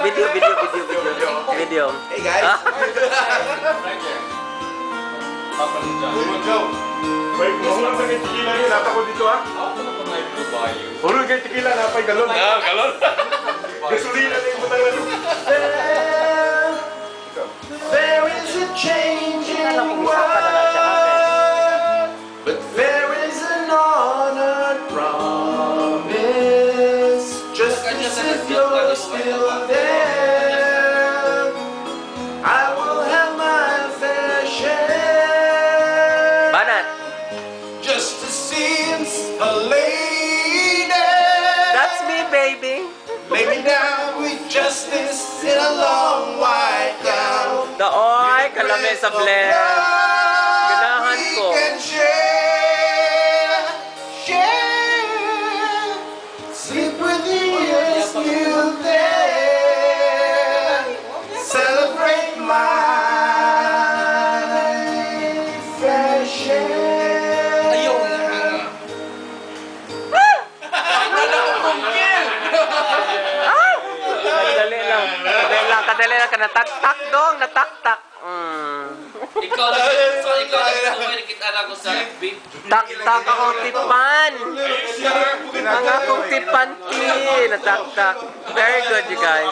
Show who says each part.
Speaker 1: Video.
Speaker 2: Hey guys.
Speaker 3: Papa Ninja.
Speaker 4: Wait, mahulog na kayo tequila yun. Nata ko dito ha.
Speaker 3: Ako na po na ito ba yun?
Speaker 4: Mahulog kayo tequila. Napay galon.
Speaker 3: Galon?
Speaker 4: Gasolina na yung butang lalo.
Speaker 2: There is a change in the world, but there is an honored promise. Just as if you're still there, I will have my fair share.
Speaker 1: Banat.
Speaker 2: Justice seems a lady.
Speaker 1: That's me, baby.
Speaker 2: Lay me down with justice in a long white gown.
Speaker 1: Daoy, kalami sa blend. Ganahan ko.
Speaker 2: We can share. Sleep with you is still there. Celebrate my fair share.
Speaker 3: Ayaw na.
Speaker 1: Kadali lang ka nataktak dong, nataktak.
Speaker 3: Ikaw na kita na ko sa FB.
Speaker 1: Taktak akong tipan. Ang akong tipan, nataktak. Very good, you guys.